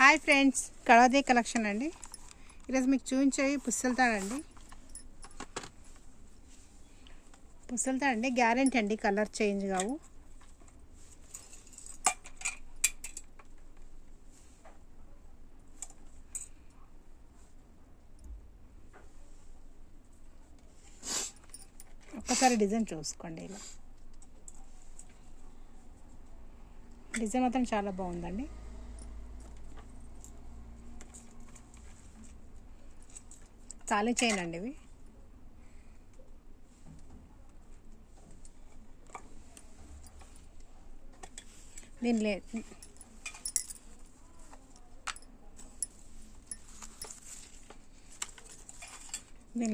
Hi friends, కళాదే collection అండి. ఈరోజు మీకు చూపించేవి పుస్తలతాడండి. పుస్తలతాడండి, గ్యారెంటీ అండి, కలర్ చేంజ్ కావు. ఒక్కసారి డిజైన్ చూసుకోండి. ఇలా డిజైన్ మాత్రం చాలా బాగుందండి. తాళి చైన్ అండి ఇవి. దీని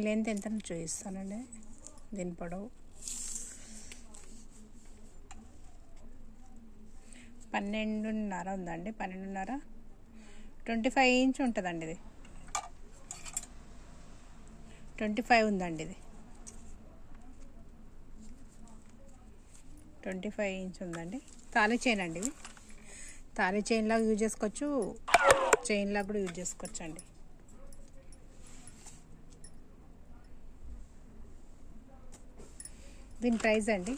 లెంత్ ఎంత చూపిస్తానండి. దీని పొడవు 12.5 ఉందండి. 12.5 25 ఇంచ్ ఉంటుందండి. ఇది 25 ఉందండి. ఇది 25 ఇంచ్ ఉందండి. తాళి చైన్ అండి. ఇవి తాళి చైన్ లాగా యూజ్ చేసుకోవచ్చు, చైన్ లాగా కూడా యూజ్ చేసుకోవచ్చు అండి. దీని ప్రైస్ అండి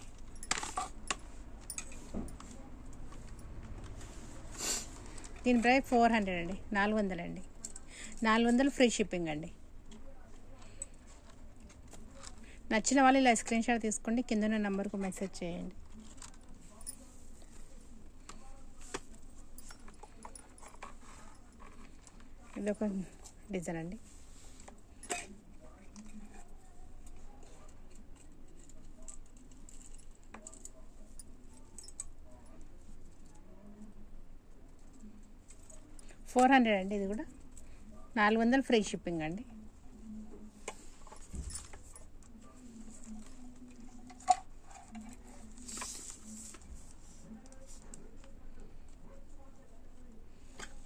దీని ప్రైస్ 400 అండి. 400 అండి. 400 ఫ్రీ షిప్పింగ్ అండి. నచ్చిన వాళ్ళు ఇలా స్క్రీన్ షాట్ తీసుకోండి, కింద ఉన్న నెంబర్కు మెసేజ్ చేయండి. ఇది ఒక డిజైన్ అండి. $400 అండి. ఇది కూడా 400 ఫ్రీ షిప్పింగ్ అండి.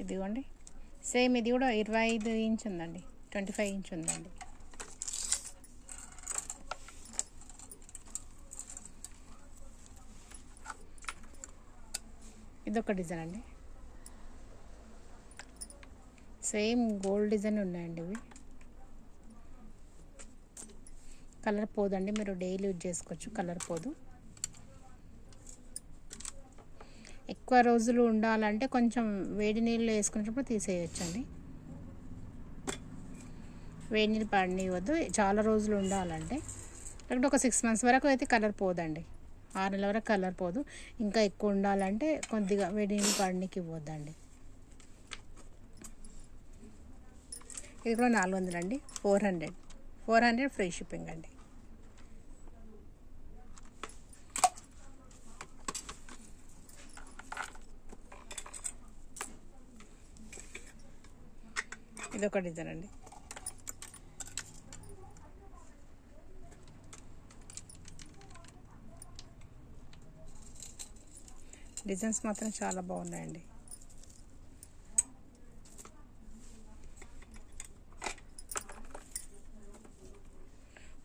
ఇదిగోండి, సేమ్ ఇది కూడా 25 ఇంచ్ ఉందండి. 25 ఇంచ్ ఉందండి. ఇదొక డిజైన్ అండి. సేమ్ గోల్డ్ డిజైన్ ఉన్నాయండి. ఇవి కలర్ పోదండి, మీరు డైలీ యూజ్ చేసుకోవచ్చు. కలర్ పోదు. ఎక్కువ రోజులు ఉండాలంటే కొంచెం వేడి నీళ్ళు వేసుకునేటప్పుడు తీసేయచ్చండి. వేడి నీళ్ళు పడనివ్వద్దు. చాలా రోజులు ఉండాలంటే, లేకపోతే ఒక 6 months వరకు అయితే కలర్ పోదండి. 6 నెలల వరకు కలర్ పోదు. ఇంకా ఎక్కువ ఉండాలంటే కొద్దిగా వేడి నీళ్ళు పడడానికి ఇవ్వద్దండి. ఇది కూడా 400 అండి. 400 ఫ్రీ షిప్పింగ్ అండి. ఇదొక డిజైన్ అండి. డిజైన్స్ మాత్రం చాలా బాగున్నాయండి.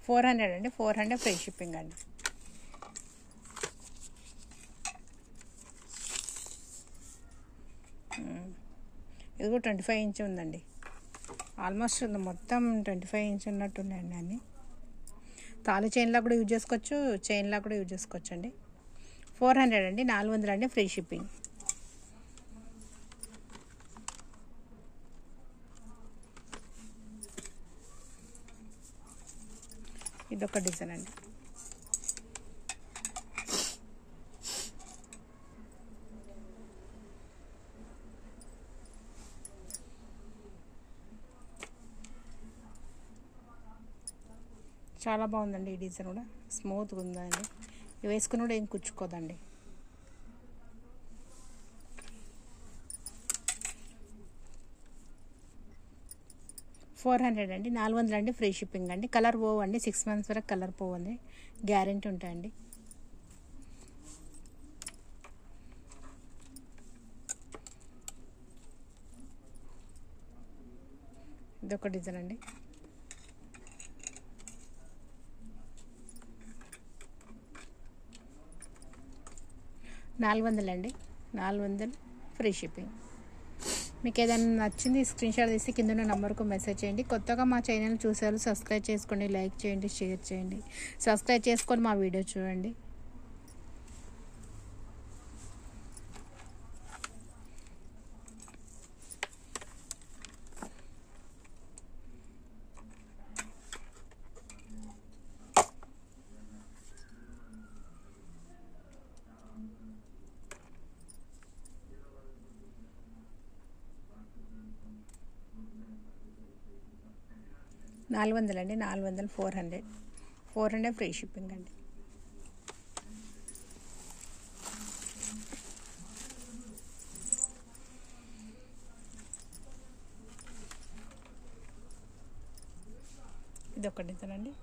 $400 అండి. 400 ఫ్రీ షిప్పింగ్ అండి. ఇది కూడా 25 ఇంచ్ ఉందండి. ఆల్మోస్ట్ మొత్తం 25 ఇంచ్ ఉన్నట్టున్నాయండి అన్నీ. తాళి చైన్లా కూడా యూజ్ చేసుకోవచ్చు, చైన్లా కూడా యూజ్ చేసుకోవచ్చు అండి. 400 అండి. 400 అండి ఫ్రీ షిప్పింగ్. ఇదొక డిజైన్ అండి. చాలా బాగుందండి. ఈ డిజైన్ కూడా స్మూత్గా ఉందండి. ఇవి వేసుకుని కూడా ఏం కుచ్చుకోదండి. $400 అండి. 400 అండి ఫ్రీ షిప్పింగ్ అండి. కలర్ పోవండి. 6 months వరకు కలర్ పోవండి, గ్యారెంటీ ఉంటాయండి. ఇదొక డిజైన్ అండి. 400 అండి. 400 ఫ్రీ షిప్పింగ్. మీకు ఏదైనా నచ్చింది స్క్రీన్ షాట్ తీసి కింద ఉన్న నంబర్కు మెసేజ్ చేయండి. కొత్తగా మా ఛానల్ చూసేవాళ్ళు సబ్స్క్రైబ్ చేసుకోండి, లైక్ చేయండి, షేర్ చేయండి. సబ్స్క్రైబ్ చేసుకొని మా వీడియో చూడండి. $400 అండి, 400, 400 ఫ్రీ షిప్పింగ్ అండి. ఇది ఒక డిజైన్ అండి.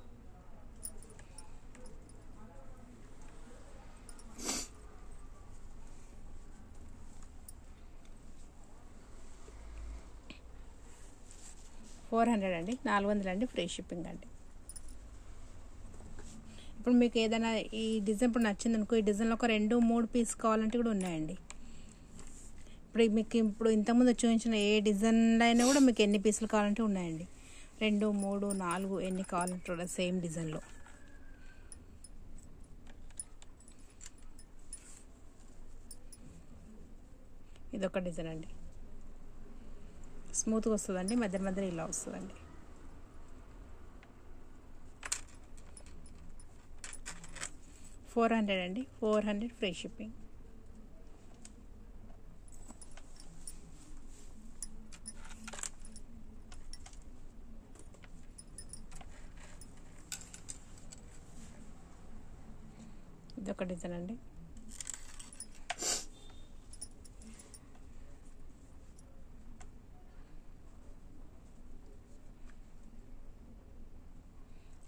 $400 అండి, 400 అండి, ఫ్రీ షిప్పింగ్ అండి. ఇప్పుడు మీకు ఏదైనా ఈ డిజైన్ ఇప్పుడు నచ్చింది అనుకో, ఈ డిజైన్లో ఒక 2-3 పీస్ కావాలంటే కూడా ఉన్నాయండి. ఇప్పుడు ఇంతకుముందు చూపించిన ఏ డిజైన్లో అయినా కూడా మీకు ఎన్ని పీసులు కావాలంటే ఉన్నాయండి. 2, 3, 4 ఎన్ని కావాలంటే కూడా సేమ్ డిజైన్లో. ఇదొక డిజైన్ అండి, స్మూత్గా వస్తుందండి, మధ్య ఇలా వస్తుందండి. $400 అండి, 400 ఫ్రీ షిప్పింగ్. ఇదొక డిజైన్ అండి.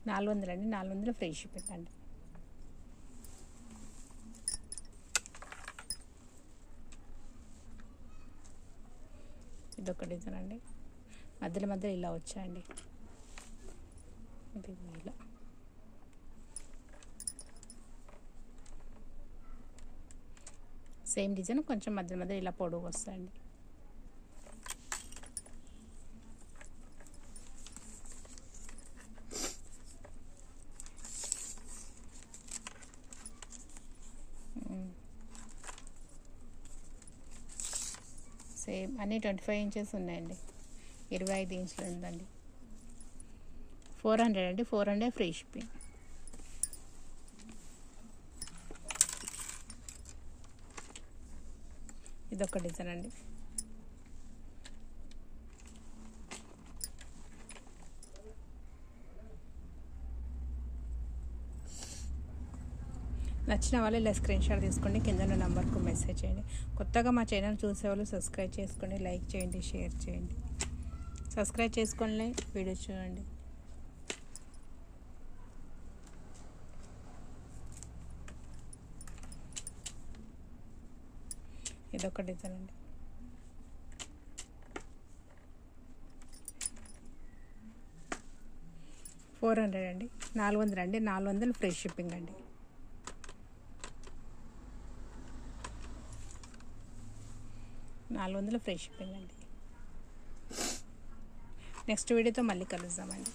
$400 అండి, 400 ఫ్రీ షిప్పింగ్ అండి. ఇదొక డిజైన్ అండి, మధ్యలో ఇలా వచ్చాయండి. ఇది ఇలా సేమ్ డిజైన్, కొంచెం మధ్య ఇలా పొడవు వస్తాయండి. సేమ్ అన్నీ 25 ఇంచెస్ ఉన్నాయండి, 25 ఇంచులు ఉందండి. $400 అండి, 400 ఫ్రీ షిప్పింగ్. ఇదొక డిజైన్ అండి. నచ్చిన వాళ్ళు ఇలా స్క్రీన్ షాట్ తీసుకోండి, కింద ఉన్న నంబర్కు మెసేజ్ చేయండి. కొత్తగా మా ఛానల్ చూసేవాళ్ళు సబ్స్క్రైబ్ చేసుకోండి, లైక్ చేయండి, షేర్ చేయండి. సబ్స్క్రైబ్ చేసుకోండి, వీడియో చూడండి. ఇదొక డిజైన్ అండి. $400 అండి, 400 అండి, 400 ఫ్రీ షిప్పింగ్ అండి. $400 ఫ్రీ షిప్పింగ్ అండి. నెక్స్ట్ వీడియోతో మళ్ళీ కలుద్దామండి.